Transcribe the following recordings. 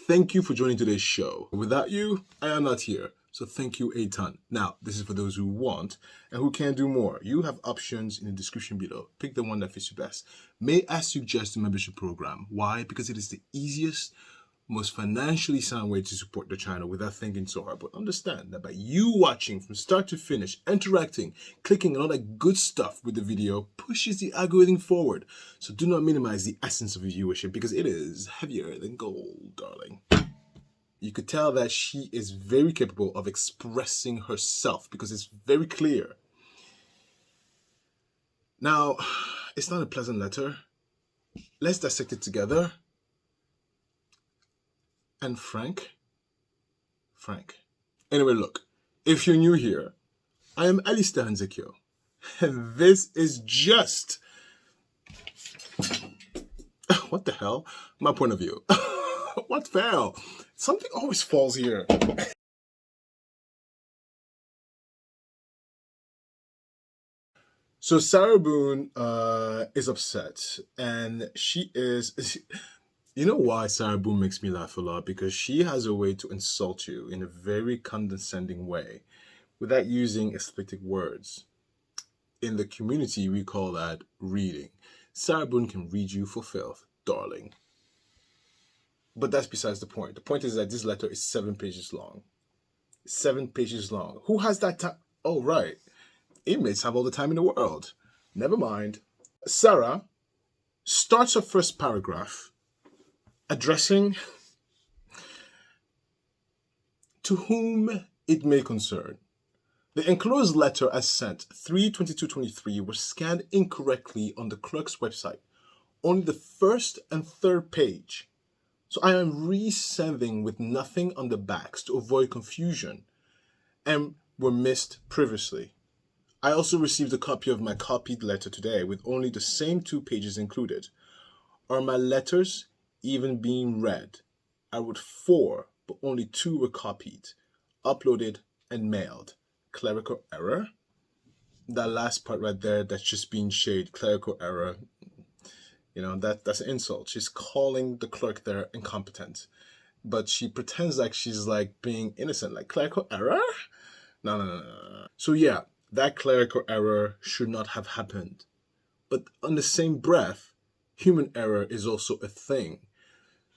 Thank you for joining today's show. Without you, I am not here. So thank you a ton. Now, this is for those who want and who can do more. You have options in the description below. Pick the one that fits you best. May I suggest the membership program? Why? Because it is the easiest, most financially sound way to support the channel without thinking so hard. But understand that by you watching from start to finish, interacting, clicking, and all that good stuff with the video pushes the algorithm forward. So do not minimize the essence of your viewership because it is heavier than gold, darling. You could tell that she is very capable of expressing herself because it's very clear. Now, it's not a pleasant letter. Let's dissect it together. And Frank. Anyway, look, if you're new here, I am Alistair Nzekio, and this is just, what the hell, my point of view. What fell? Something always falls here. So Sarah Boone is upset, and she is... You know why Sarah Boone makes me laugh a lot? Because she has a way to insult you in a very condescending way without using explicit words. In the community, we call that reading. Sarah Boone can read you for filth, darling. But that's besides the point. The point is that this letter is 7 pages long. 7 pages long. Who has that time? Oh, right. Inmates have all the time in the world. Never mind. Sarah starts her first paragraph addressing to whom it may concern. The enclosed letter as sent 3/22/23 was scanned incorrectly on the clerk's website. Only the first and third page. So I am resending with nothing on the backs to avoid confusion and were missed previously. I also received a copy of my copied letter today with only the same 2 pages included. Are my letters even being read? I wrote 4, but only 2 were copied, uploaded, and mailed. Clerical error? That last part right there, that's just being shade. Clerical error. You know, that's an insult. She's calling the clerk there incompetent. But she pretends like she's like being innocent. Like, clerical error? No. So yeah, that clerical error should not have happened. But on the same breath, human error is also a thing.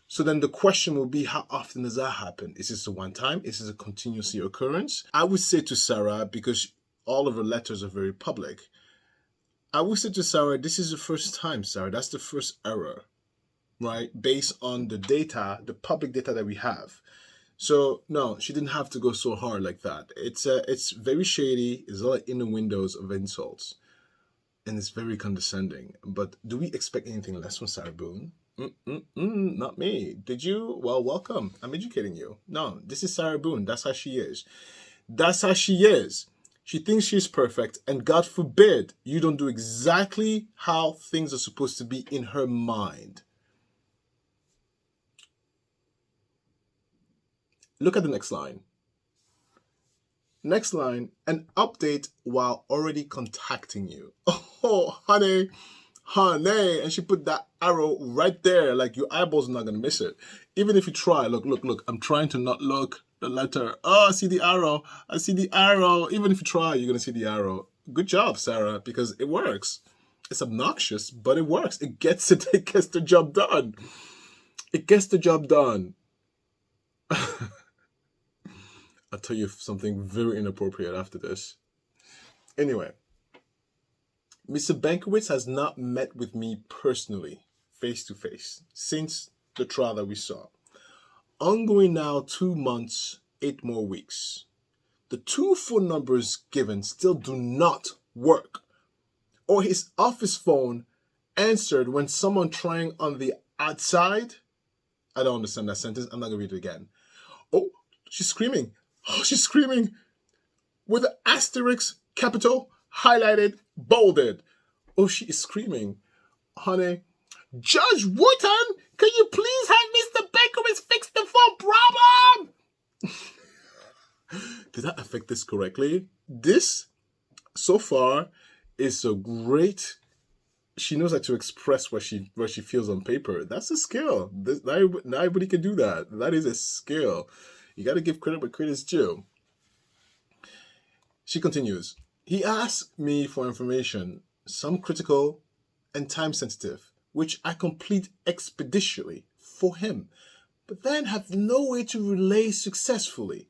So then the question will be, how often does that happen? Is this a one time? Is this a continuous occurrence? I would say to Sarah, because all of her letters are very public, I would say to Sarah, this is the first time, Sarah. That's the first error, right? Based on the data, the public data that we have. So no, she didn't have to go so hard like that. It's very shady. It's all in the windows of insults. And it's very condescending. But do we expect anything less from Sarah Boone? Not me. Did you? Well, welcome. I'm educating you. No, this is Sarah Boone. That's how she is. That's how she is. She thinks she's perfect, and God forbid you don't do exactly how things are supposed to be in her mind. Look at the next line. Next line, an update while already contacting you. Oh, honey. And she put that arrow right there, like your eyeballs are not going to miss it. Even if you try, look, I'm trying to not look the letter. Oh, I see the arrow. Even if you try, you're going to see the arrow. Good job, Sarah, because it works. It's obnoxious, but it works. It gets the job done. It gets the job done. I'll tell you something very inappropriate after this. Anyway, Mr. Bankowitz has not met with me personally, face to face, since the trial that we saw. Ongoing now 2 months, 8 more weeks. The 2 phone numbers given still do not work. Or his office phone answered when someone trying on the outside. I don't understand that sentence. I'm not going to read it again. Oh, she's screaming. With an asterisk, capital, highlighted, bolded. Oh, she is screaming. Honey, Judge Wooten, can you please have Mr. Bankowitz fix the phone problem? Did that affect this correctly? This, so far, is a great she knows how to express what she feels on paper. That's a skill. Not everybody can do that. That is a skill. You got to give credit where credit's due. She continues. He asked me for information, some critical and time sensitive, which I complete expeditiously for him, but then have no way to relay successfully,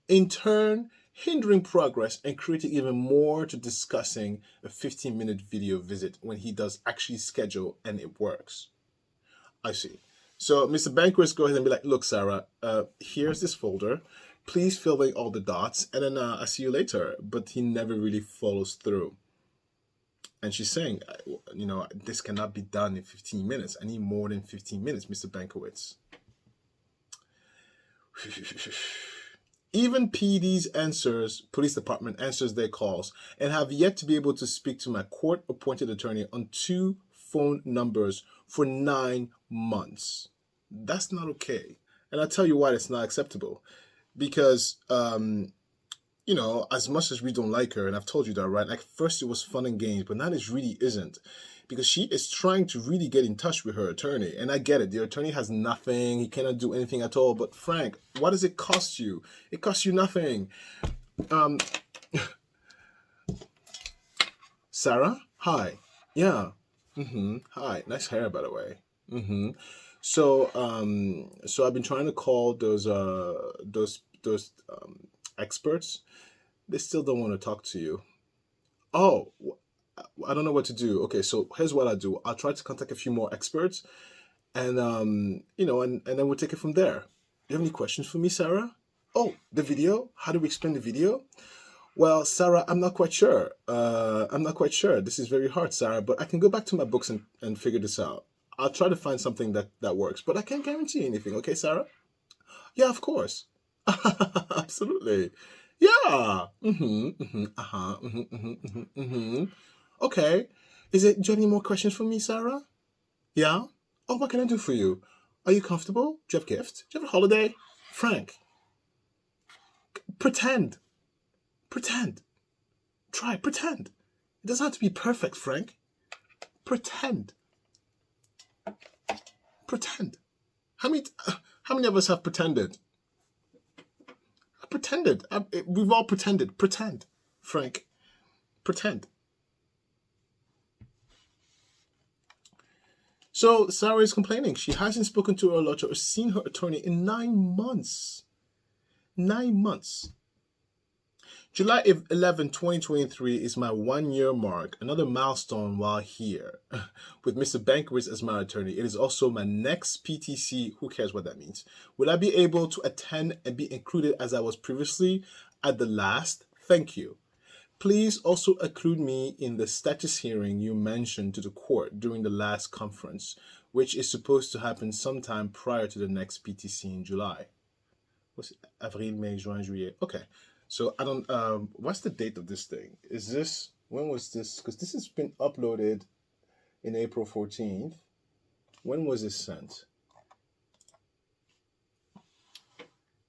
in turn hindering progress and creating even more to discussing a 15-minute video visit when he does actually schedule and it works. I see. So Mr. Banquist go ahead and be like, look, Sarah, here's this folder. Please fill in all the dots, and then I'll see you later. But he never really follows through. And she's saying, this cannot be done in 15 minutes. I need more than 15 minutes, Mr. Bankowitz. Even PD's police department answers their calls, and have yet to be able to speak to my court-appointed attorney on 2 phone numbers for 9 months. That's not okay. And I'll tell you why it's not acceptable. Because, as much as we don't like her, and I've told you that, right? Like, first it was fun and games, but now it really isn't. Because she is trying to really get in touch with her attorney. And I get it. The attorney has nothing. He cannot do anything at all. But Frank, what does it cost you? It costs you nothing. Sarah? Hi. Yeah. Hi. Nice hair, by the way. So I've been trying to call those experts. They still don't want to talk to you. Oh, I don't know what to do. Okay, so here's what I do. I'll try to contact a few more experts, and and then we'll take it from there. Do you have any questions for me, Sarah? Oh, the video? How do we explain the video? Well, Sarah, I'm not quite sure. This is very hard, Sarah, but I can go back to my books and figure this out. I'll try to find something that works, but I can't guarantee anything. Okay, Sarah? Yeah, of course. Absolutely. Yeah. Okay. Do you have any more questions for me, Sarah? Yeah? Oh, what can I do for you? Are you comfortable? Do you have gifts? Do you have a holiday? Frank. Pretend. Try, pretend. It doesn't have to be perfect, Frank. Pretend. How many of us have pretended? We've all pretended. Pretend, Frank. Pretend. So Sarah is complaining. She hasn't spoken to her lawyer or seen her attorney in 9 months. 9 months. July 11, 2023 is my 1-year mark, another milestone while here. With Mr. Bankwitz as my attorney, it is also my next PTC. Who cares what that means? Will I be able to attend and be included as I was previously at the last? Thank you. Please also include me in the status hearing you mentioned to the court during the last conference, which is supposed to happen sometime prior to the next PTC in July. What's it? Avril, May, Juin, Juillet. Okay. So I don't, what's the date of this thing? When was this? Because this has been uploaded in April 14th. When was this sent?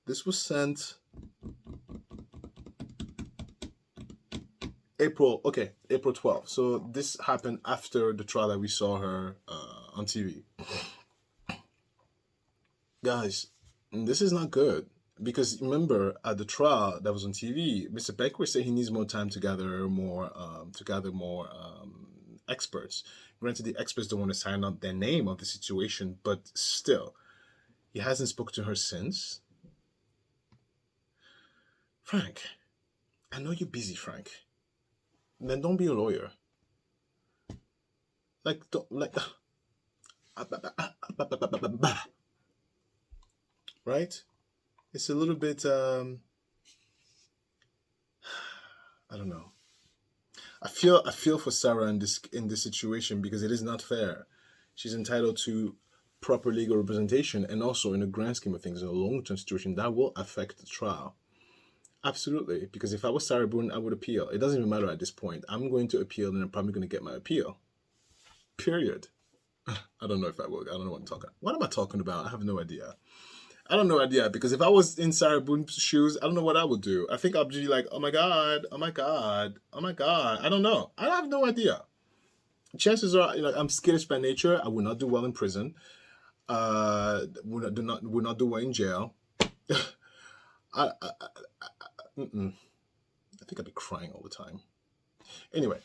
This was sent April 12th. So this happened after the trial that we saw her on TV. Guys, this is not good. Because remember, at the trial that was on TV, Mr. Beckwith said he needs more time to gather more experts. Granted, the experts don't want to sign up their name of the situation, but still, he hasn't spoken to her since. Frank, I know you're busy, Frank. Then don't be a lawyer. Right? It's a little bit, I don't know. I feel for Sarah in this situation because it is not fair. She's entitled to proper legal representation, and also in the grand scheme of things, in a long-term situation, that will affect the trial. Absolutely, because if I was Sarah Boone, I would appeal. It doesn't even matter at this point. I'm going to appeal, and I'm probably going to get my appeal. Period. I don't know if I will. I don't know what I'm talking about. What am I talking about? I have no idea. I don't know idea, because if I was in Sarah Boone's shoes, I don't know what I would do. I think I'd be like, oh my God. I don't know. I have no idea. chances are, I'm skittish by nature. I would not do well in prison. Would not do well in jail. I mm-mm. I think I'd be crying all the time. Anyway,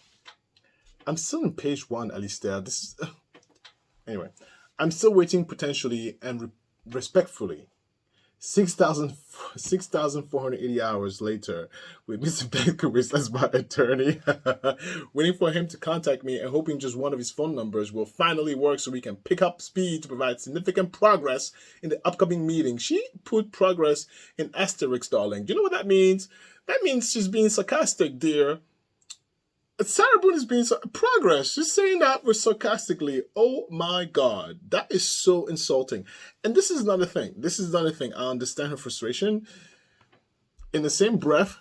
I'm still on page 1, at least there. This is anyway. I'm still waiting potentially and respectfully. 6,480 hours later, with Mr. Benkowitz as my attorney, waiting for him to contact me and hoping just one of his phone numbers will finally work so we can pick up speed to provide significant progress in the upcoming meeting. She put progress in asterisks, darling. Do you know what that means? That means she's being sarcastic, dear. Sarah Boone is being progress. She's saying that with sarcastically. Oh my God, that is so insulting. And this is another thing. I understand her frustration. In the same breath,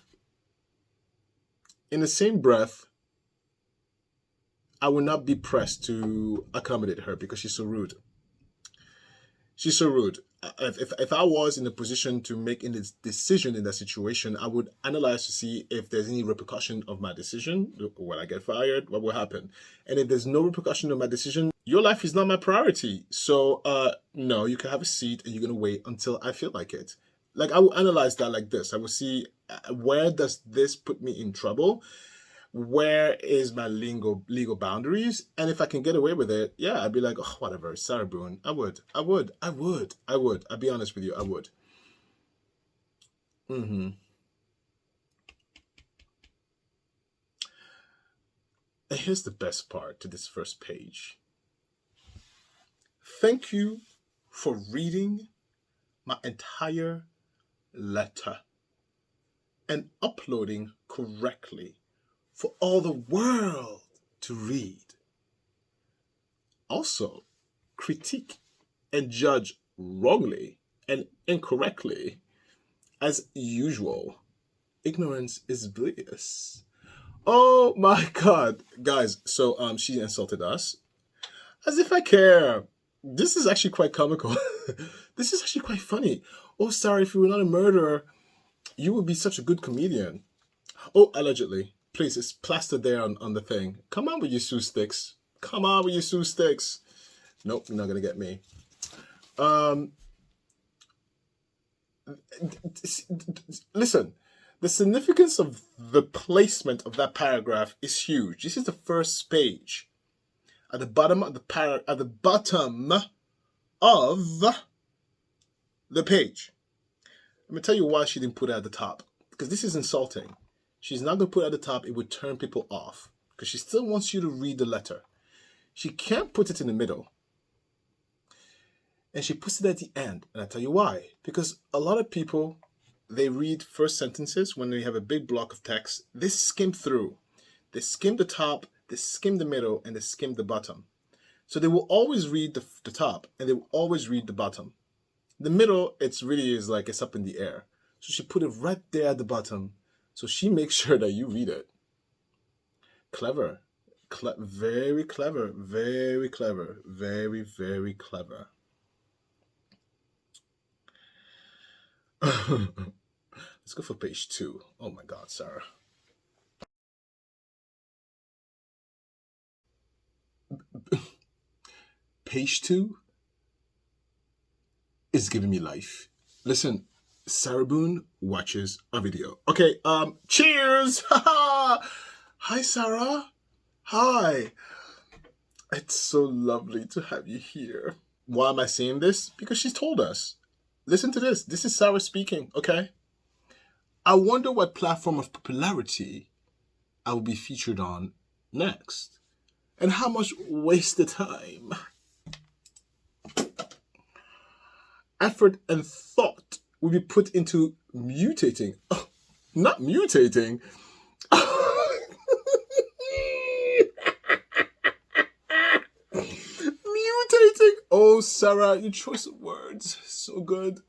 I will not be pressed to accommodate her because she's so rude. She's so rude. If I was in a position to make a decision in that situation, I would analyze to see if there's any repercussion of my decision. When I get fired, what will happen? And if there's no repercussion of my decision, your life is not my priority. So, no, you can have a seat and you're going to wait until I feel like it. Like, I will analyze that like this. I will see where does this put me in trouble? Where is my legal boundaries? And if I can get away with it, yeah, I'd be like, oh, whatever, Sarah Boone. I would. I'll be honest with you, I would. And here's the best part to this first page. Thank you for reading my entire letter and uploading correctly for all the world to read. Also, critique and judge wrongly and incorrectly. As usual, ignorance is bliss. Oh my God, guys. So she insulted us. As if I care. This is actually quite comical. This is actually quite funny. Oh, sorry, if you were not a murderer, you would be such a good comedian. Oh, allegedly. Please, it's plastered there on the thing. Come on with your Sue sticks. Nope, you're not going to get me. Listen, the significance of the placement of that paragraph is huge. This is the first page. At the bottom of the page. Let me tell you why she didn't put it at the top. Because this is insulting. She's not going to put it at the top. It would turn people off. Because she still wants you to read the letter. She can't put it in the middle. And she puts it at the end. And I'll tell you why. Because a lot of people, they read first sentences when they have a big block of text. They skim through. They skim the top, they skim the middle, and they skim the bottom. So they will always read the top, and they will always read the bottom. The middle, it's up in the air. So she put it right there at the bottom. So she makes sure that you read it. Clever. Very clever. Very clever. Very, very clever. Let's go for page 2. Oh my God, Sarah. Page 2 is giving me life. Listen, Sarah Boone watches a video. Okay, cheers! Hi, Sarah. Hi. It's so lovely to have you here. Why am I saying this? Because she's told us. Listen to this. This is Sarah speaking, okay? I wonder what platform of popularity I will be featured on next. And how much wasted time, effort, and thought will be put into mutating. Oh, not mutating. Mutating. Oh, Sarah, your choice of words. So good.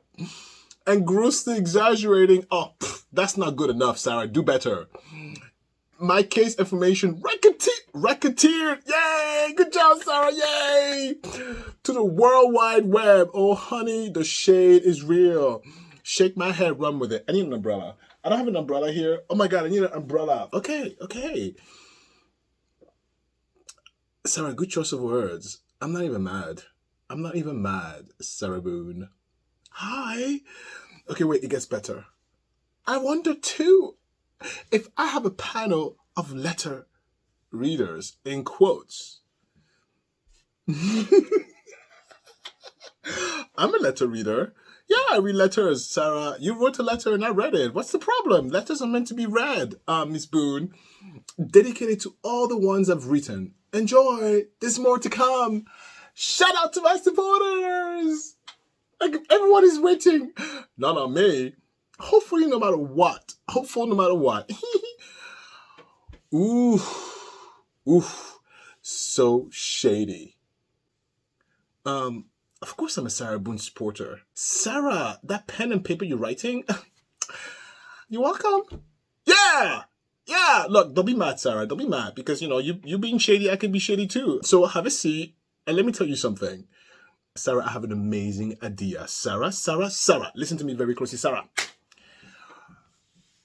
And grossly exaggerating. Oh, that's not good enough, Sarah. Do better. My case information racketeered. Yay! Good job, Sarah. Yay! To the World Wide Web. Oh, honey, the shade is real. Shake my head, run with it. I need an umbrella. I don't have an umbrella here. Oh my God, I need an umbrella. Okay. Sarah, good choice of words. I'm not even mad. I'm not even mad, Sarah Boone. Hi. Okay, wait, it gets better. I wonder too if I have a panel of letter readers in quotes. I'm a letter reader. Yeah, I read letters, Sarah. You wrote a letter and I read it. What's the problem? Letters are meant to be read, Miss Boone. Dedicated to all the ones I've written. Enjoy. There's more to come. Shout out to my supporters. Like, everyone is waiting. Not on me. Hopefully, no matter what. Hopeful no matter what. Oof. Oof. So shady. Of course I'm a Sarah Boone supporter. Sarah, that pen and paper you're writing? You're welcome. Yeah! Yeah! Look, don't be mad, Sarah. Don't be mad. Because, you being shady, I can be shady too. So have a seat, and let me tell you something. Sarah, I have an amazing idea. Sarah. Listen to me very closely, Sarah.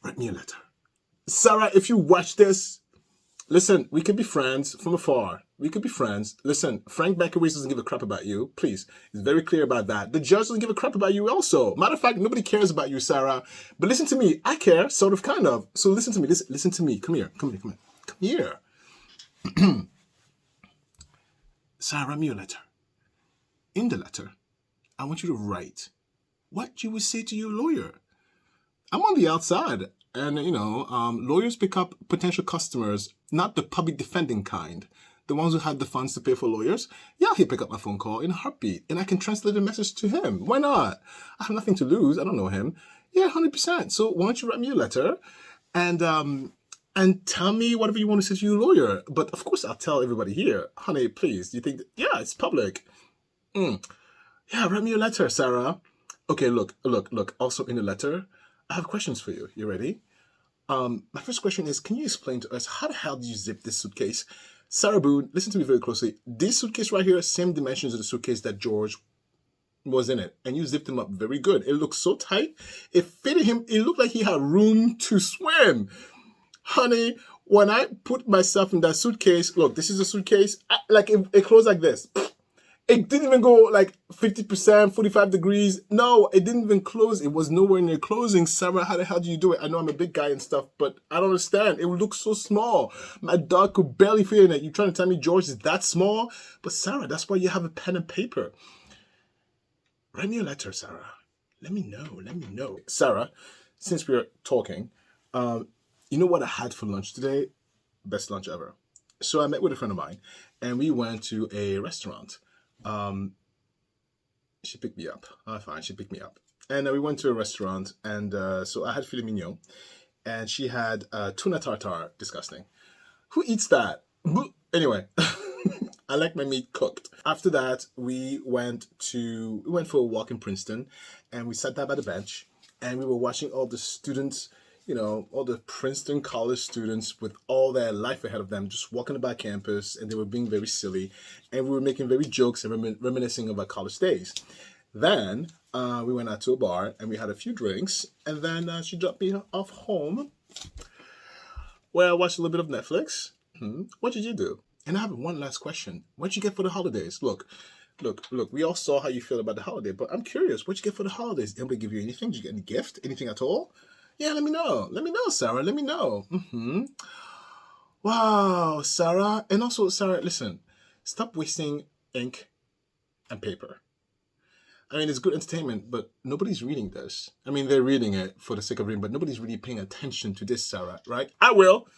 Write me a letter. Sarah, if you watch this, listen, we could be friends from afar. We could be friends. Listen, Frank Beckerways doesn't give a crap about you. Please. He's very clear about that. The judge doesn't give a crap about you also. Matter of fact, nobody cares about you, Sarah. But listen to me. I care, sort of, kind of. So listen to me. Listen to me. Come here. Come here. Sarah, write me a letter. In the letter, I want you to write what you would say to your lawyer. I'm on the outside. And, lawyers pick up potential customers, not the public defending kind. The ones who had the funds to pay for lawyers. Yeah, he'll pick up my phone call in a heartbeat. And I can translate the message to him. Why not? I have nothing to lose. I don't know him. Yeah, 100%. So why don't you write me a letter and tell me whatever you want to say to your lawyer. But of course, I'll tell everybody here. Honey, please. Do you think... Yeah, it's public. Yeah, write me a letter, Sarah. Okay, look. Also in the letter, I have questions for you. You ready? My first question is, can you explain to us how the hell did you zip this suitcase? Sarah Boone, listen to me very closely. This suitcase right here, same dimensions of the suitcase that George was in it. And you zipped him up very good. It looked so tight. It fitted him. It looked like he had room to swim. Honey, when I put myself in that suitcase, look, this is a suitcase. It closed like this. It didn't even go like 50%, 45 degrees. No, it didn't even close. It was nowhere near closing. Sarah, how the hell do you do it? I know I'm a big guy and stuff, but I don't understand. It would look so small. My dog could barely fit in it. You're trying to tell me George is that small? But Sarah, that's why you have a pen and paper. Write me a letter, Sarah. Let me know. Sarah, since we're talking, you know what I had for lunch today? Best lunch ever. So I met with a friend of mine, and we went to a restaurant. She picked me up. Fine, she picked me up. And we went to a restaurant, and so I had filet mignon, and she had tuna tartare. Disgusting. Who eats that? Anyway, I like my meat cooked. After that, we went for a walk in Princeton, and we sat down by the bench, and we were watching all the students, all the Princeton college students with all their life ahead of them, just walking about campus, and they were being very silly, and we were making very jokes and reminiscing of our college days. Then we went out to a bar, and we had a few drinks, and then she dropped me off home, where I watched a little bit of Netflix. What did you do? And I have one last question. What'd you get for the holidays? Look, we all saw how you feel about the holiday, but I'm curious, what'd you get for the holidays? Anybody give you anything? Did you get any gift? Anything at all? Yeah, let me know. Let me know, Sarah. Let me know. Wow, Sarah. And also, Sarah, listen. Stop wasting ink and paper. I mean, it's good entertainment, but nobody's reading this. I mean, they're reading it for the sake of reading, but nobody's really paying attention to this, Sarah, right? I will.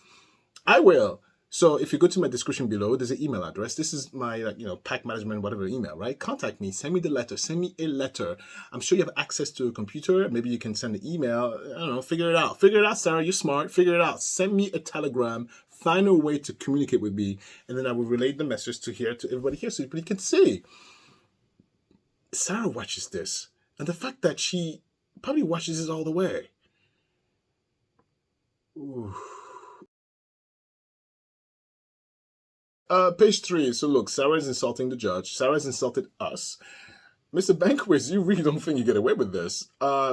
So if you go to my description below, there's an email address. This is my, PACT management, whatever email, right? Contact me. Send me the letter. Send me a letter. I'm sure you have access to a computer. Maybe you can send an email. I don't know. Figure it out. Figure it out, Sarah. You're smart. Figure it out. Send me a telegram. Find a way to communicate with me. And then I will relay the message to everybody here so everybody can see. Sarah watches this. And the fact that she probably watches this all the way. Ooh. Page 3. So look, Sarah is insulting the judge. Sarah has insulted us. Mr. Bankwitz, you really don't think you get away with this.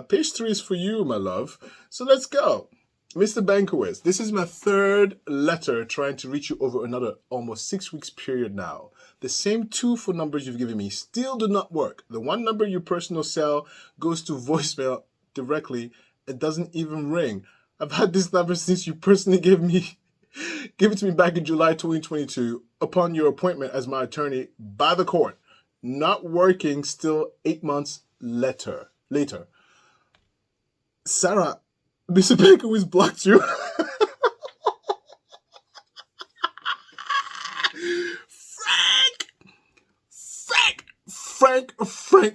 Page 3 is for you, my love. So let's go. Mr. Bankowitz, this is my third letter trying to reach you over another almost 6 weeks period now. The same two phone numbers you've given me still do not work. The one number your personal cell goes to voicemail directly. It doesn't even ring. I've had this number since you personally gave it to me back in July 2022 upon your appointment as my attorney by the court. Not working still 8 months later. Sarah, Mr. Bankowitz blocked you.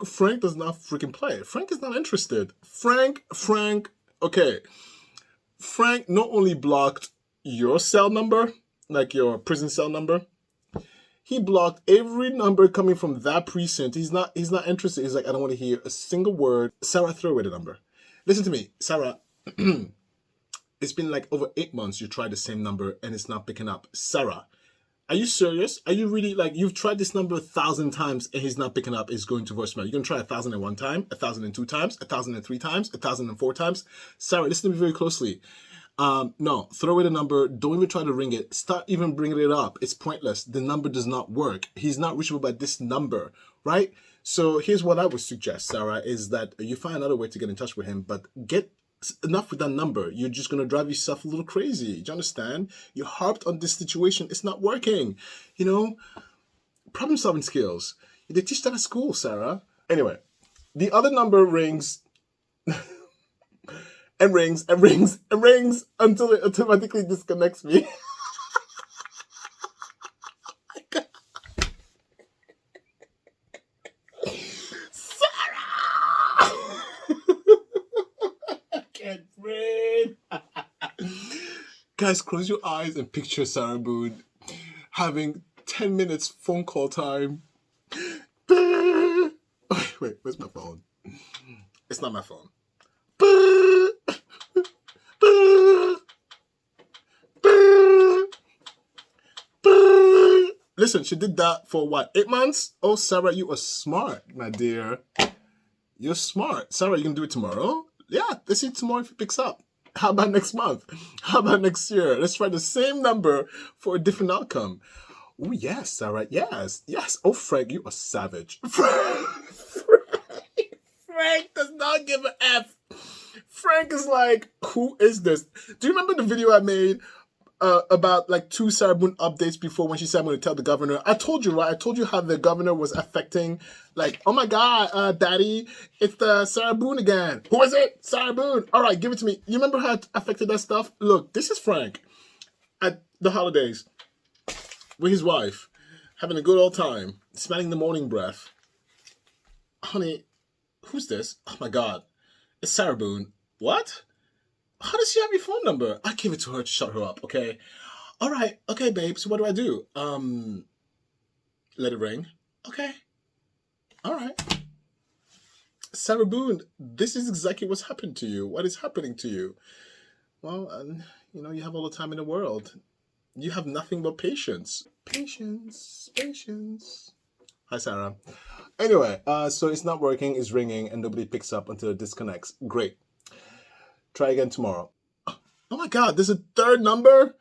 Frank does not freaking play. Frank is not interested. Frank, okay. Frank not only blocked your cell number, like your prison cell number, he blocked every number coming from that precinct. He's not interested. He's like, I don't want to hear a single word. Sarah, throw away the number. Listen to me, Sarah. It's been like over 8 months you tried the same number and it's not picking up. Sarah, are you serious? Are you really, like, you've tried this number 1,000 times and he's not picking up, it's going to voicemail. You're going to try 1,001 times, 1,002 times, 1,003 times, 1,004 times. Sarah, listen to me very closely. No, throw away the number. Don't even try to ring it. Start even bringing it up. It's pointless. The number does not work. He's not reachable by this number, right? So here's what I would suggest, Sarah, is that you find another way to get in touch with him, but get enough with that number. You're just going to drive yourself a little crazy. Do you understand? You harped on this situation. It's not working. You know, problem solving skills. They teach that at school, Sarah. Anyway, the other number rings and rings and rings and rings until it automatically disconnects me. Guys, close your eyes and picture Sarah Boone having 10 minutes phone call time. Wait, where's my phone? It's not my phone. Listen, she did that for what, 8 months? Oh, Sarah, you are smart, my dear. You're smart. Sarah, you can do it tomorrow? Yeah, let's see tomorrow if it picks up. How about next month? How about next year? Let's try the same number for a different outcome. Oh, yes, Sarah. Yes. Oh, Frank, you are savage. Frank does not give an F. Frank is like, who is this? Do you remember the video I made about like 2 Sarah Boone updates before when she said I'm going to tell the governor? I told you, right? I told you how the governor was affecting, like, oh my God, Daddy, it's the Sarah Boone again. Who is it? Sarah Boone. All right, give it to me. You remember how it affected that stuff? Look, this is Frank at the holidays with his wife, having a good old time, smelling the morning breath. Honey, who's this? Oh my God, it's Sarah Boone. What? How does she have your phone number? I give it to her to shut her up, okay? All right, okay, babe, so what do? Let it ring. Okay. All right. Sarah Boone, this is exactly what's happened to you. What is happening to you? Well, you have all the time in the world. You have nothing but patience. Patience. Hi, Sarah. Anyway, so it's not working, it's ringing, and nobody picks up until it disconnects. Great. Try again tomorrow. Oh my God, there's a third number?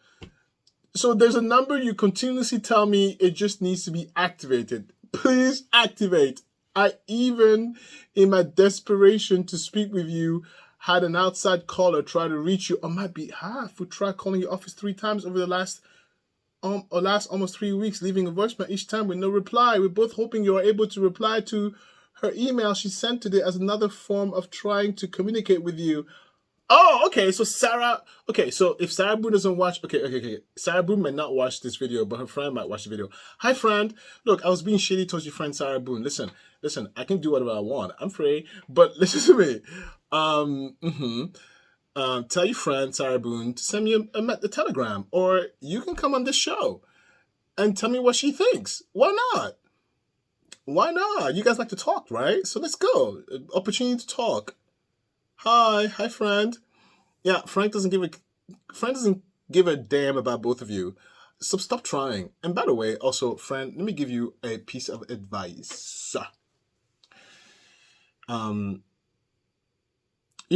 So there's a number you continuously tell me it just needs to be activated. Please activate. I even, in my desperation to speak with you, had an outside caller try to reach you on my behalf. We tried calling your office 3 times over the last almost 3 weeks, leaving a voicemail each time with no reply. We're both hoping you are able to reply to her email she sent today as another form of trying to communicate with you. Oh, okay, so Sarah, so if Sarah Boone doesn't watch, okay. Sarah Boone might not watch this video, but her friend might watch the video. Hi, friend. Look, I was being shady towards your friend Sarah Boone. Listen, I can do whatever I want. I'm free, but listen to me. Tell your friend Sarah Boone to send me a telegram, or you can come on this show and tell me what she thinks. Why not? You guys like to talk, right? So let's go. Opportunity to talk. Hi, friend. Yeah, Frank doesn't give a damn about both of you. So stop trying. And by the way, also, friend, let me give you a piece of advice. Your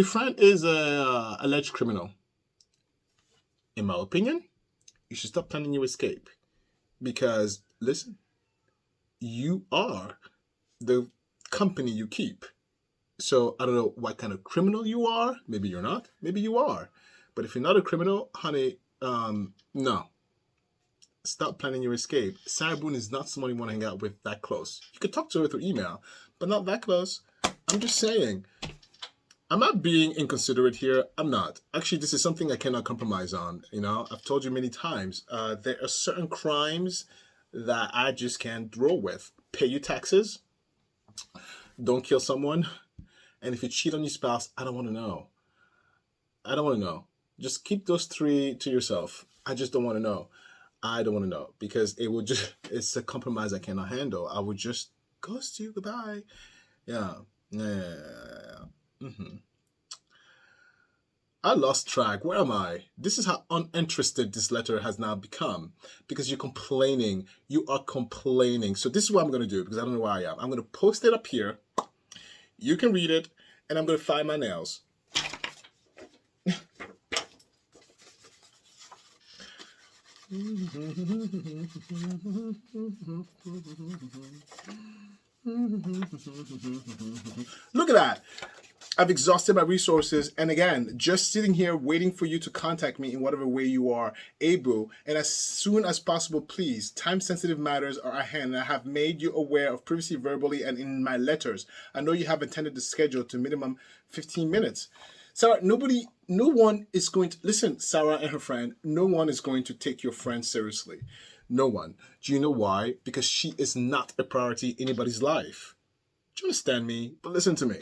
friend is a alleged criminal. in my opinion, you should stop planning your escape. Because, listen, you are the company you keep. So I don't know what kind of criminal you are. Maybe you're not. Maybe you are. But if you're not a criminal, honey, no. Stop planning your escape. Sarah Boone is not someone you want to hang out with that close. You could talk to her through email, but not that close. I'm just saying. I'm not being inconsiderate here. I'm not. Actually, this is something I cannot compromise on. You know, I've told you many times, there are certain crimes that I just can't roll with. Pay your taxes. Don't kill someone. And if you cheat on your spouse, I don't want to know. I don't want to know. Just keep those three to yourself. I just don't want to know. I don't want to know because it's a compromise I cannot handle. I would just ghost you. Goodbye. Yeah. Mm-hmm. I lost track. Where am I? This is how uninterested this letter has now become because you're complaining. You are complaining. So this is what I'm going to do because I don't know where I am. I'm going to post it up here. You can read it and I'm going to find my nails. Look at that. I've exhausted my resources. And again, just sitting here waiting for you to contact me in whatever way you are able. And as soon as possible, please, time-sensitive matters are at hand. I have made you aware of privacy verbally and in my letters. I know you have intended the schedule to minimum 15 minutes. Sarah, no one is going to, listen, Sarah and her friend, no one is going to take your friend seriously. No one. Do you know why? Because she is not a priority in anybody's life. Do you understand me? But listen to me.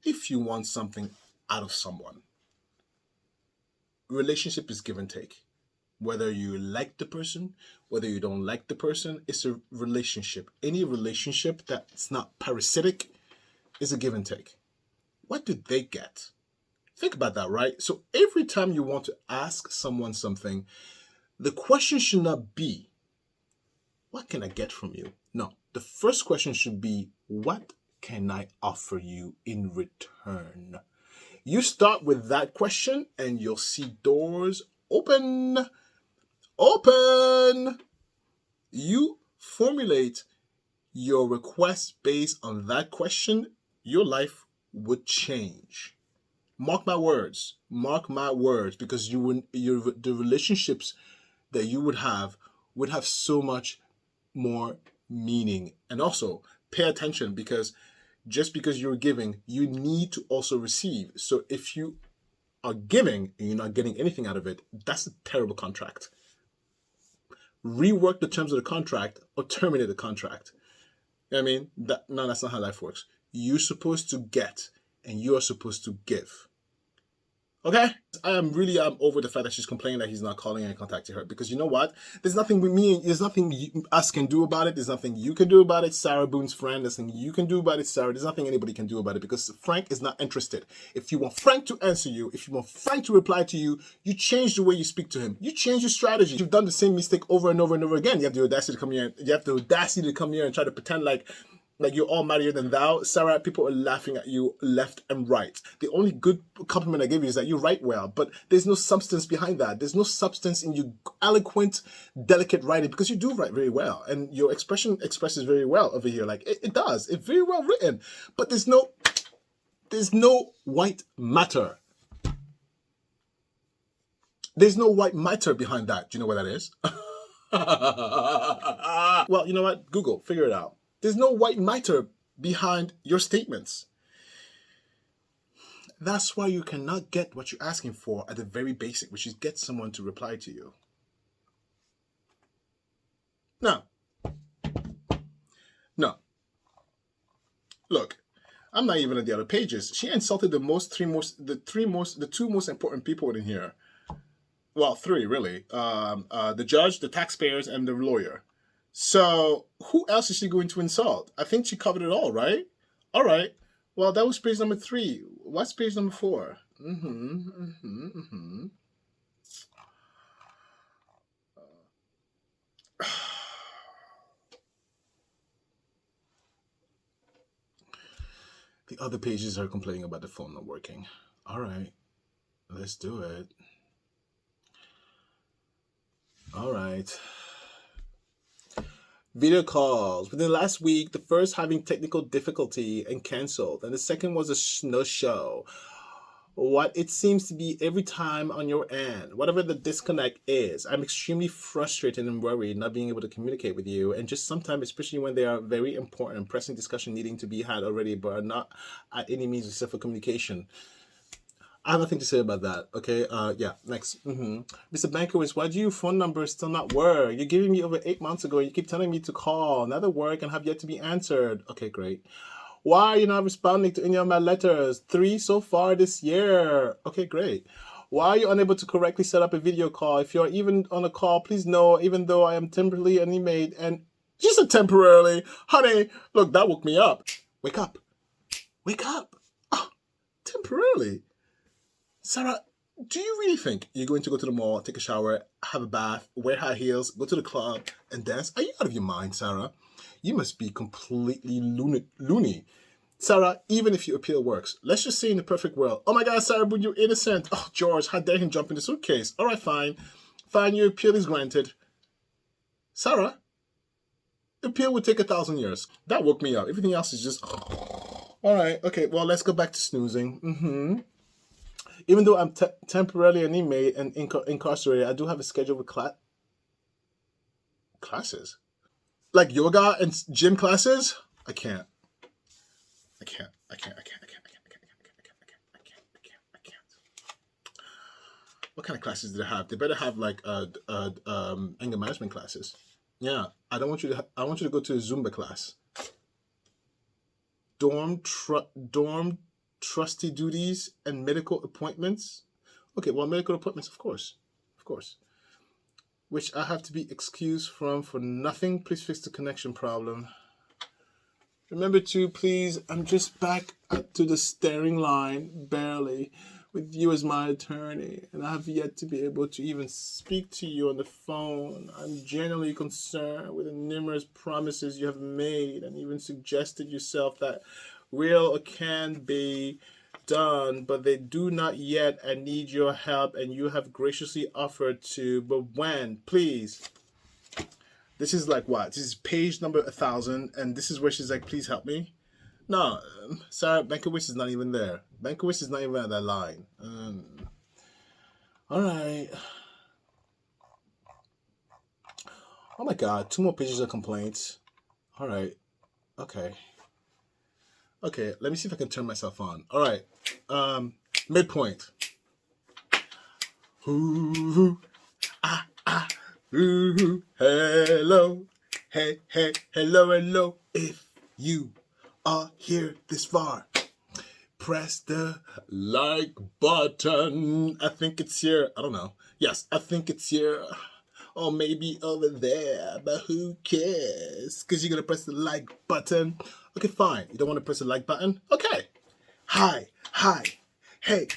If you want something out of someone, relationship is give and take. Whether you like the person, whether you don't like the person, it's a relationship. Any relationship that's not parasitic is a give and take. What do they get? Think about that, right? So every time you want to ask someone something, the question should not be, what can I get from you? No, the first question should be, what can I offer you in return? You start with that question and you'll see doors open. Open! You formulate your request based on that question, your life would change. Mark my words, because the relationships that you would have so much more meaning. And also pay attention because just because you're giving, you need to also receive. So if you are giving and you're not getting anything out of it, that's a terrible contract. Rework the terms of the contract or terminate the contract. You know what I mean? That's not how life works. You're supposed to get and you are supposed to give. Okay? I am over the fact that she's complaining that he's not calling and contacting her because you know what? There's nothing us can do about it. There's nothing you can do about it. Sarah Boone's friend, there's nothing you can do about it, Sarah. There's nothing anybody can do about it because Frank is not interested. If you want Frank to answer you, if you want Frank to reply to you, you change the way you speak to him. You change your strategy. You've done the same mistake over and over and over again. You have the audacity to come here and try to pretend like you're all mightier than thou. Sarah, people are laughing at you left and right. The only good compliment I give you is that you write well, but there's no substance behind that. There's no substance in your eloquent, delicate writing because you do write very well. And your expression expresses very well over here. Like, it does. It's very well written. But there's no white matter. There's no white matter behind that. Do you know what that is? Well, you know what? Google, figure it out. There's no white matter behind your statements. That's why you cannot get what you're asking for at the very basic, which is get someone to reply to you. No. Look, I'm not even at the other pages. She insulted the two most important people in here. Well, three really. The judge, the taxpayers, and the lawyer. So who else is she going to insult? I think she covered it all, right? All right. Well, that was page number 3. What's page number 4? The other pages are complaining about the phone not working. All right, let's do it. All right. Video calls. Within the last week, the first having technical difficulty and canceled, and the second was a no show. What it seems to be every time on your end, whatever the disconnect is, I'm extremely frustrated and worried not being able to communicate with you, and just sometimes, especially when they are very important and pressing discussion needing to be had already, but are not at any means except for communication. I have nothing to say about that. Okay. Yeah. Next. Mr. Bankowitz, why do your phone number still not work? You're giving me over 8 months ago. You keep telling me to call. Now they work and have yet to be answered. Okay, great. Why are you not responding to any of my letters? 3 so far this year. Okay, great. Why are you unable to correctly set up a video call? If you're even on a call, please know, even though I am temporarily animated and just a temporarily, honey, look, that woke me up. Wake up. Wake up. Oh, temporarily. Sarah, do you really think you're going to go to the mall, take a shower, have a bath, wear high heels, go to the club, and dance? Are you out of your mind, Sarah? You must be completely loony. Sarah, even if your appeal works, let's just say in the perfect world, oh my God, Sarah Boone, you're innocent. Oh, George, how dare him jump in the suitcase? All right, fine. Fine, your appeal is granted. Sarah, the appeal would take 1,000 years. That woke me up. Everything else is just... All right, okay, well, let's go back to snoozing. Even though I'm temporarily animated and incarcerated, I do have a schedule with classes. Like yoga and gym classes? I can't. What kind of classes do they have? They better have like anger management classes. Yeah, I want you to go to a Zumba class. Dorm trustee duties and medical appointments. Okay, well, medical appointments, of course. Which I have to be excused from for nothing. Please fix the connection problem. Remember to, please, I'm just back to the staring line, barely, with you as my attorney, and I have yet to be able to even speak to you on the phone. I'm genuinely concerned with the numerous promises you have made and even suggested yourself that will or can be done, but they do not yet. I need your help, and you have graciously offered to, but when? Please. This is like what? This is page number 1,000, and this is where she's like, please help me. No, Sarah, Bankowitz is not even there. Bankowitz is not even at that line. All right. Oh my God, 2 more pages of complaints. All right. Okay, let me see if I can turn myself on. All right. Midpoint. Ooh, ooh, hello. Hey, hello. If you are here this far, press the like button. I think it's here. I don't know. Yes, I think it's here. Or maybe over there, but who cares? Because you're going to press the like button. Okay, fine. You don't want to press the like button? Okay. Hi. Hey.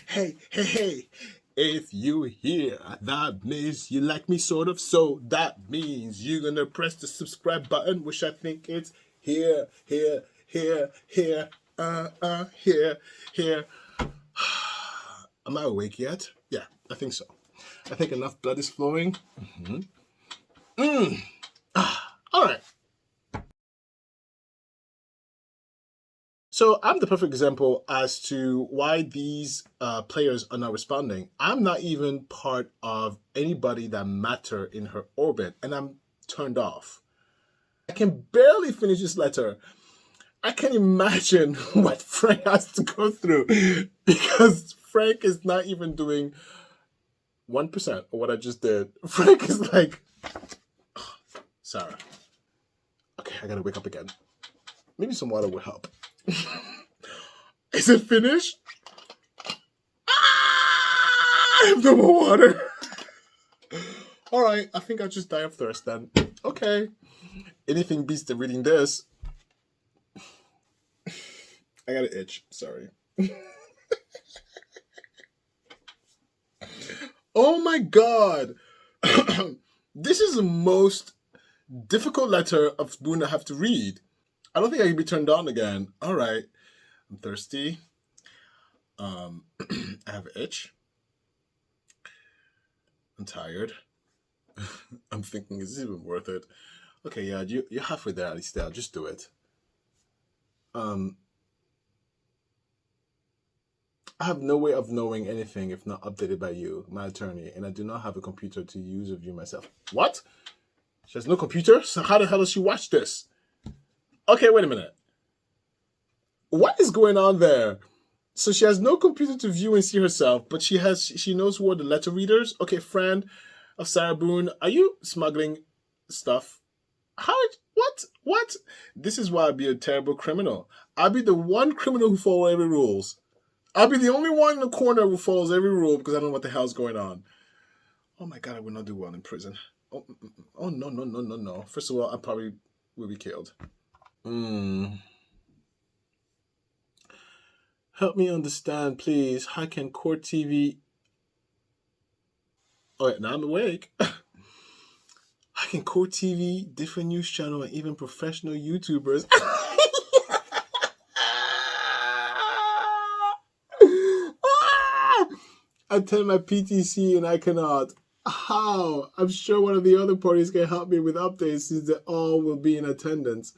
If you hear, that means you like me sort of. So that means you're going to press the subscribe button, which I think it's here. Am I awake yet? Yeah, I think so. I think enough blood is flowing. All right. So I'm the perfect example as to why these players are not responding. I'm not even part of anybody that matter in her orbit, and I'm turned off. I can barely finish this letter. I can imagine what Frank has to go through, because Frank is not even doing 1% of what I just did. Frank is like, oh, Sarah. Okay, I gotta wake up again. Maybe some water would help. Is it finished? I have no more water. All right, I think I'll just die of thirst then. Okay. Anything beats the reading this. I got an itch. Sorry. Oh my God. This is the most difficult letter of Boone I have to read. I don't think I can be turned on again. All right. I'm thirsty. I have an itch. I'm tired. I'm thinking, is this even worth it? Okay, yeah, you're halfway there at least. Just do it. I have no way of knowing anything if not updated by you, my attorney, and I do not have a computer to use or view myself. What? She has no computer? So how the hell does she watch this? Okay, wait a minute. What is going on there? So she has no computer to view and see herself, but she knows who are the letter readers. Okay, friend of Sarah Boone, are you smuggling stuff? How? What? This is why I'd be a terrible criminal. I'll be the one criminal who follows every rules. I'll be the only one in the corner who follows every rule because I don't know what the hell's going on. Oh my God, I would not do well in prison. Oh no. First of all, I probably will be killed. Help me understand, please. How can court TV... Oh, yeah, now I'm awake. How can court TV, different news channel, and even professional YouTubers... attend my PTC and I cannot. How? I'm sure one of the other parties can help me with updates since they all will be in attendance.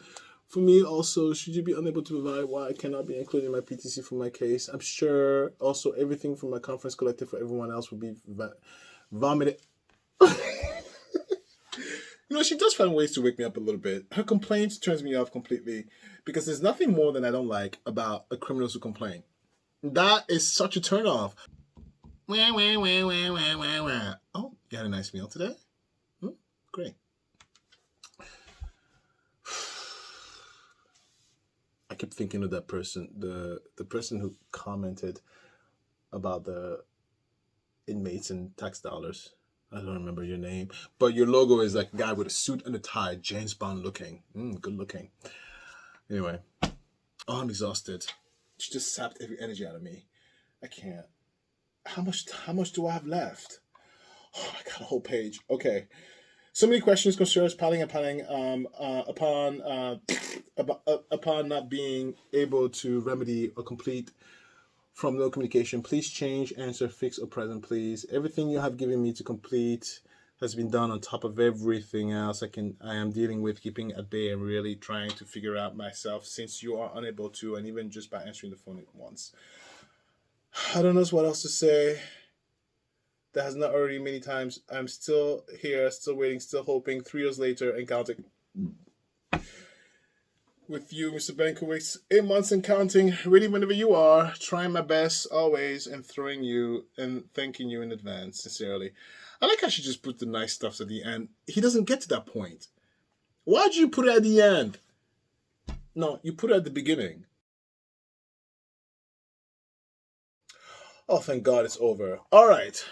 For me also, should you be unable to provide why I cannot be included in my PTC for my case? I'm sure also everything from my conference collected for everyone else will be vomited. She does find ways to wake me up a little bit. Her complaints turns me off completely because there's nothing more than I don't like about a criminals who complain. That is such a turnoff. Oh, you had a nice meal today? Great. I kept thinking of that person, the person who commented about the inmates and tax dollars. I don't remember your name, but your logo is like a guy with a suit and a tie, James Bond looking. Good looking. Anyway, I'm exhausted. She just sapped every energy out of me. I can't. How much do I have left? Oh my God, a whole page. Okay. So many questions, concerns, piling upon not being able to remedy or complete from no communication. Please change, answer, fix, or present, please. Everything you have given me to complete has been done on top of everything else I am dealing with, keeping at bay and really trying to figure out myself since you are unable to, and even just by answering the phone once. I don't know what else to say. That has not already many times. I'm still here, still waiting, still hoping. 3 years later, and counting. With you, Mr. Benkowitz, 8 months and counting. Ready whenever you are. Trying my best, always, and throwing you and thanking you in advance, sincerely. I like how she just put the nice stuff at the end. He doesn't get to that point. Why'd you put it at the end? No, you put it at the beginning. Oh, thank God it's over. All right.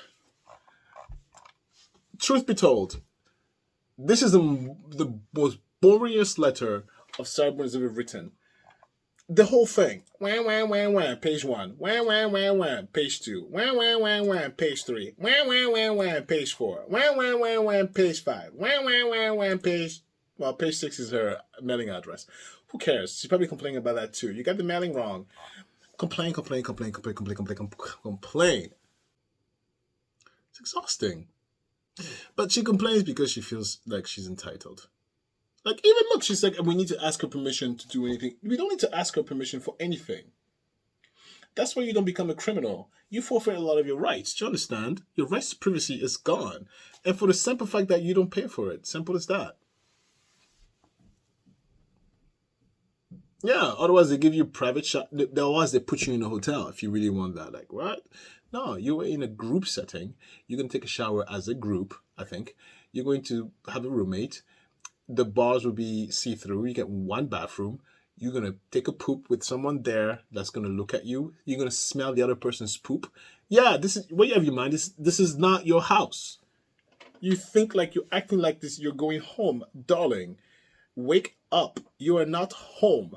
Truth be told, this is the most boringest letter of Sarah Boone has ever written. The whole thing. Page 1. Page 2. Page 3. Page 4. Page 5. Page 6 is her mailing address. Who cares? She's probably complaining about that too. You got the mailing wrong. Complain. It's exhausting. But she complains because she feels like she's entitled. Like, even look, she's like, we need to ask her permission to do anything. We don't need to ask her permission for anything. That's why you don't become a criminal. You forfeit a lot of your rights. Do you understand? Your rights to privacy is gone. And for the simple fact that you don't pay for it. Simple as that. Yeah, otherwise they give you private shot. Otherwise they put you in a hotel if you really want that. Like, what? No, you're in a group setting. You're going to take a shower as a group, I think. You're going to have a roommate. The bars will be see-through. You get one bathroom. You're going to take a poop with someone there that's going to look at you. You're going to smell the other person's poop. Yeah, this is what you have in your mind. This is not your house. You think like you're acting like this. You're going home. Darling, wake up. You are not home.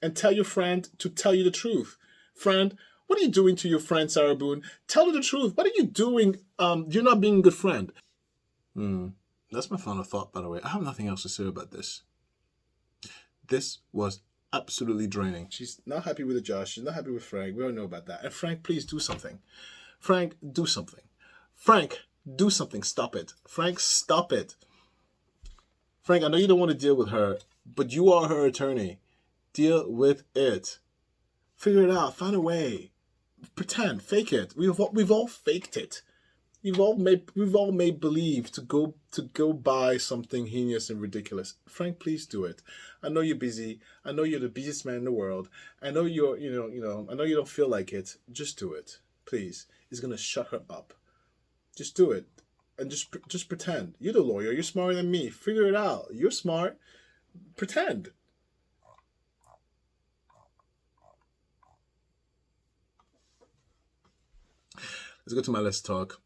And tell your friend to tell you the truth. Friend, what are you doing to your friend, Sarah Boone? Tell her the truth. What are you doing? You're not being a good friend. That's my final thought, by the way. I have nothing else to say about this. This was absolutely draining. She's not happy with Josh. She's not happy with Frank. We all know about that. And Frank, please do something. Frank, do something. Frank, do something. Stop it. Frank, stop it. Frank, I know you don't want to deal with her, but you are her attorney. Deal with it. Figure it out. Find a way. Pretend. Fake it. We've all faked it. We've all made believe to go buy something heinous and ridiculous. Frank, please do it. I know you're busy. I know you're the busiest man in the world. I know you're I know you don't feel like it. Just do it, please. It's gonna shut her up. Just do it, and just pretend. You're the lawyer. You're smarter than me. Figure it out. You're smart. Pretend. Let's go to my Let's Talk.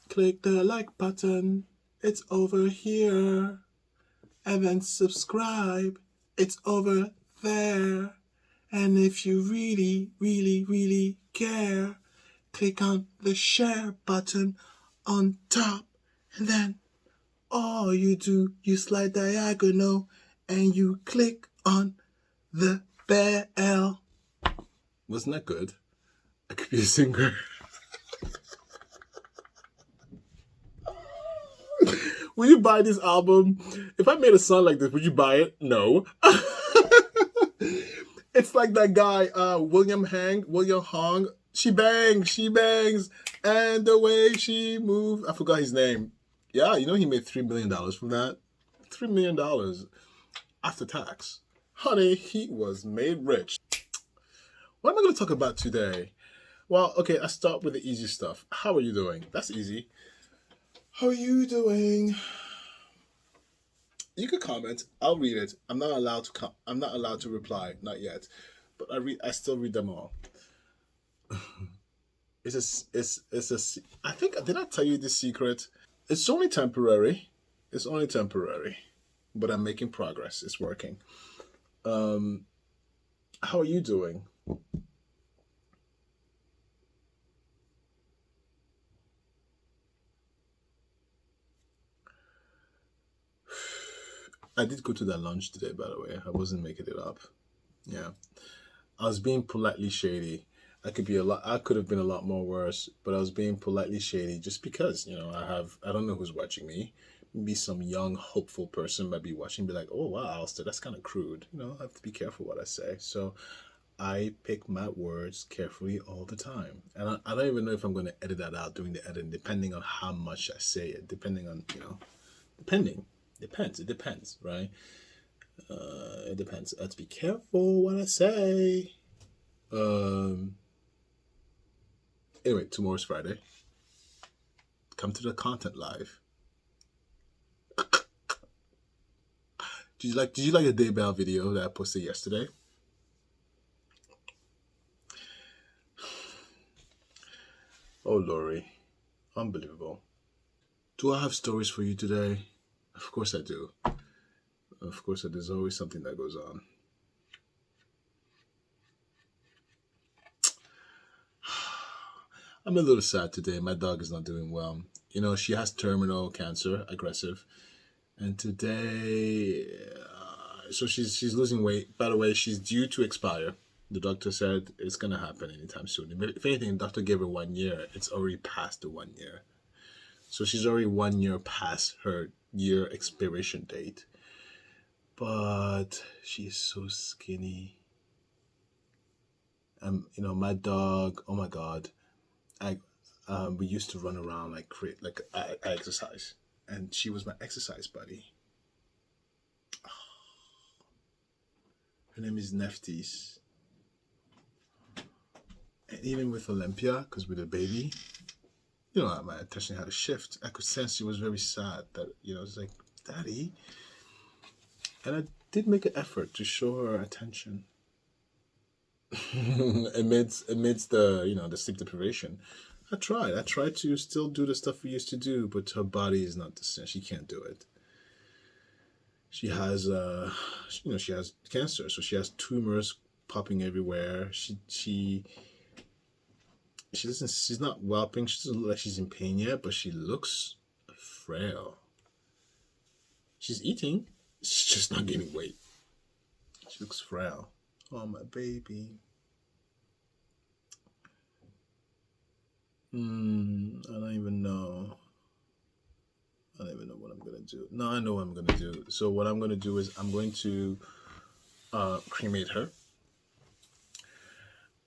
Click the like button. It's over here. And then subscribe. It's over there. And if you really, really, really care, click on the share button on top. And then all you do, you slide diagonal and you click on the bell. Wasn't that good? I could be a singer. Will you buy this album? If I made a song like this, would you buy it? No. It's like that guy, William Hong. She bangs, and the way she moves. I forgot his name. Yeah, you know he made $3 million from that. $3 million after tax. Honey, he was made rich. What am I going to talk about today? Well, okay, I start with the easy stuff. How are you doing? That's easy. How are you doing? You could comment. I'll read it. I'm not allowed to reply. Not yet. But I still read them all. I think, did I tell you this secret? It's only temporary. But I'm making progress. It's working. How are you doing? I did go to that lunch today, by the way. I wasn't making it up. Yeah. I was being politely shady. I could have been a lot more worse, but I was being politely shady just because, I don't know who's watching me. Maybe some young, hopeful person might be watching, be like, oh, wow, Alistair, that's kind of crude. I have to be careful what I say. So I pick my words carefully all the time. And I don't even know if I'm going to edit that out during the editing, depending on how much I say it, depending on, Depends. It depends, right? It depends. I have to be careful what I say. Anyway, tomorrow's Friday. Come to the content live. Did you like the Daybell video that I posted yesterday? Oh, Lori. Unbelievable. Do I have stories for you today? Of course I do. Of course, there's always something that goes on. I'm a little sad today. My dog is not doing well. She has terminal cancer, aggressive. And today, so she's losing weight. By the way, she's due to expire. The doctor said it's going to happen anytime soon. If anything, the doctor gave her 1 year. It's already past the 1 year. So she's already 1 year past her year expiration date. But she's so skinny. My dog, oh my God. We used to run around I exercise. And she was my exercise buddy. Her name is Neftis. And even with Olympia, because with a baby, my attention had to shift. I could sense she was very sad that, it's like, Daddy. And I did make an effort to show her attention. amidst the sleep deprivation. I tried to still do the stuff we used to do, but her body is not the same. She can't do it. She has she has cancer, so she has tumors popping everywhere. She's not whelping. She doesn't look like she's in pain yet, but she looks frail. She's eating. She's just not gaining weight. She looks frail. Oh, my baby. I don't even know. I don't even know what I'm gonna do. No, I know what I'm gonna do. So what I'm gonna do is I'm going to cremate her,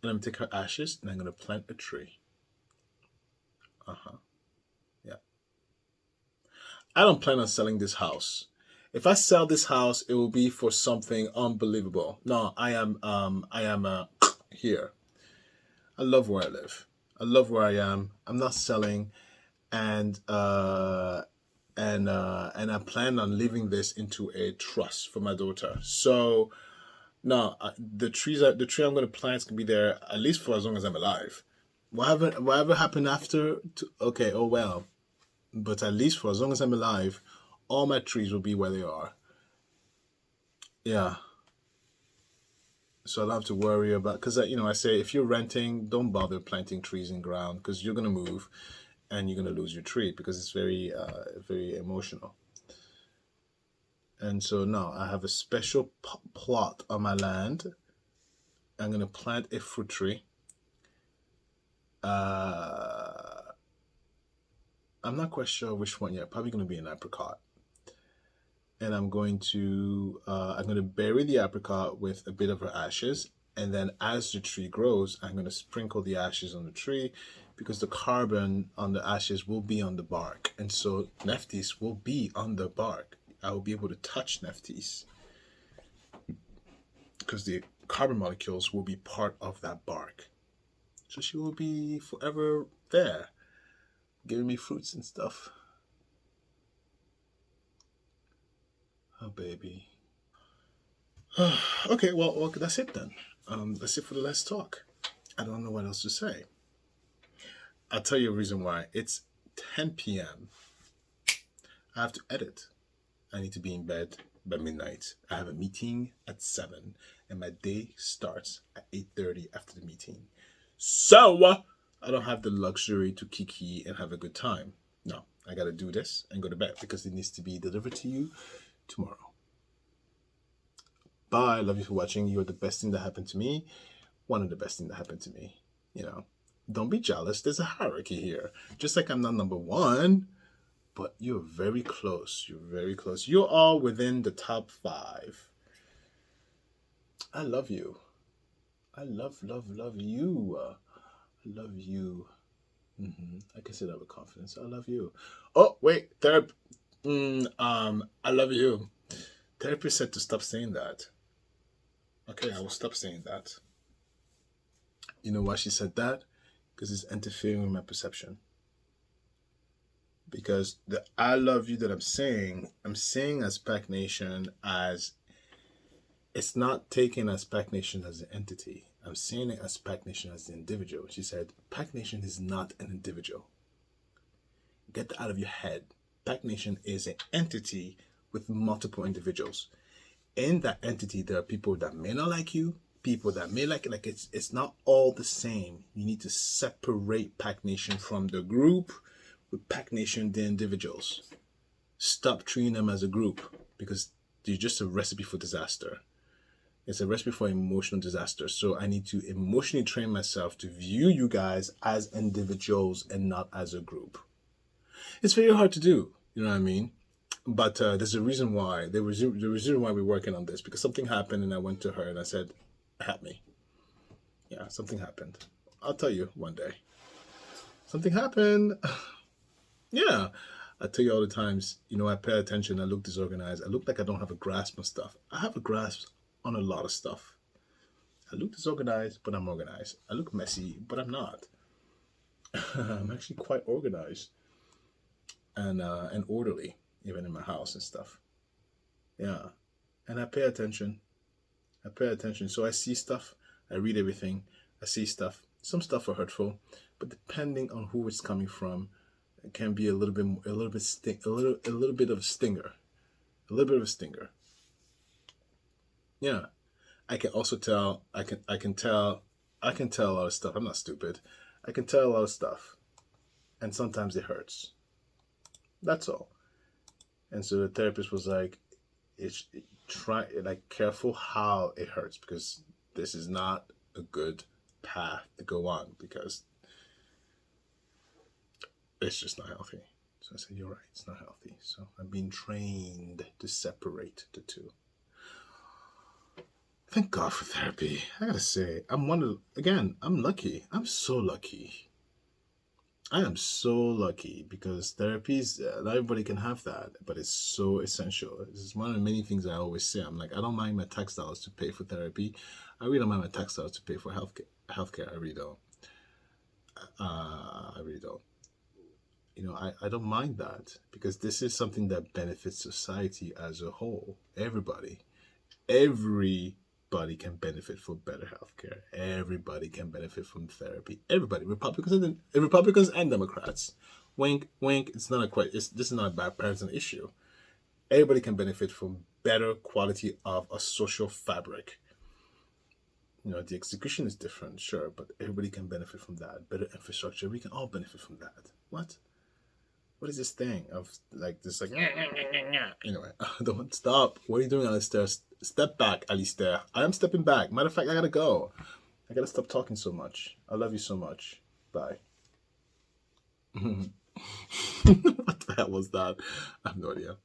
and I'm gonna take her ashes and I'm gonna plant a tree. Yeah. I don't plan on selling this house. If I sell this house, it will be for something unbelievable. No, I am here. I love where I live. I love where I am. I'm not selling, and and I plan on leaving this into a trust for my daughter. So no, the tree I'm going to plant is going to be there at least for as long as I'm alive. Whatever happened after, okay, oh well. But at least for as long as I'm alive, all my trees will be where they are. Yeah. So I don't have to worry about, because I say if you're renting, don't bother planting trees in ground because you're gonna move, and you're gonna lose your tree because it's very very emotional. And so now I have a special plot on my land. I'm gonna plant a fruit tree. I'm not quite sure which one yet. Probably gonna be an apricot. And I'm going to bury the apricot with a bit of her ashes, and then as the tree grows, I'm going to sprinkle the ashes on the tree, because the carbon on the ashes will be on the bark, and so Nephthys will be on the bark. I will be able to touch Nephthys because the carbon molecules will be part of that bark, so she will be forever there, giving me fruits and stuff. Oh, baby. Okay, well, that's it then. That's it for the Let's Talk. I don't know what else to say. I'll tell you a reason why. It's 10 p.m. I have to edit. I need to be in bed by midnight. I have a meeting at 7, and my day starts at 8:30 after the meeting. So, I don't have the luxury to kiki and have a good time. No, I gotta do this and go to bed because it needs to be delivered to you tomorrow. Bye. Love you for watching. You're the best thing that happened to me. One of the best things that happened to me. Don't be jealous. There's a hierarchy here. Just like I'm not number one, but you're very close. You're very close. You're all within the top 5. I love you. I love you. I love you. I can say that with confidence. I love you. Oh, wait. I love you. Therapist said to stop saying that. Okay, I will stop saying that. You know why she said that? Because it's interfering with my perception. Because the I love you that I'm saying as PACT Nation as, it's not taken as PACT Nation as an entity. I'm saying it as PACT Nation as the individual. She said, PACT Nation is not an individual. Get that out of your head. PACT Nation is an entity with multiple individuals. In that entity, there are people that may not like you, people that may like it. Like it's not all the same. You need to separate PACT Nation from the group, with PACT Nation the individuals. Stop treating them as a group because they're just a recipe for disaster. It's a recipe for emotional disaster. So I need to emotionally train myself to view you guys as individuals and not as a group. It's very hard to do, you know what I mean? But there's a reason why. There was a reason why we're working on this, because something happened and I went to her and I said, help me. Yeah, something happened. I'll tell you one day. Something happened. Yeah. I tell you all the times, I pay attention, I look disorganized. I look like I don't have a grasp on stuff. I have a grasp on a lot of stuff. I look disorganized, but I'm organized. I look messy, but I'm not. I'm actually quite organized and orderly, even in my house and stuff. Yeah. And I pay attention. So I see stuff. I read everything. I see stuff. Some stuff are hurtful, but depending on who it's coming from, it can be a little bit of a stinger. Yeah. I can also tell, I can tell a lot of stuff. I'm not stupid. I can tell a lot of stuff. And sometimes it hurts. That's all. And so the therapist was like, try like careful how it hurts, because this is not a good path to go on, because it's just not healthy. So I said, you're right, it's not healthy. So I'm being trained to separate the two. Thank God for therapy. I gotta say, I'm lucky. I'm so lucky. I am so lucky, because therapies, not everybody can have that, but it's so essential. This is one of the many things I always say. I'm like, I don't mind my tax dollars to pay for therapy. I really don't mind my tax dollars to pay for healthcare. I really don't. I really don't. I don't mind that, because this is something that benefits society as a whole. Everybody can benefit from better healthcare. Everybody can benefit from therapy. Everybody, Republicans and Democrats. Wink, wink. It's not a quite. This is not a bad person issue. Everybody can benefit from better quality of a social fabric. The execution is different, sure, but everybody can benefit from that. Better infrastructure. We can all benefit from that. What? What is this thing of like this, like, anyway, don't stop. What are you doing, Alistair? Step back, Alistair. I am stepping back. Matter of fact, I gotta go. I gotta stop talking so much. I love you so much. Bye. What the hell was that? I have no idea.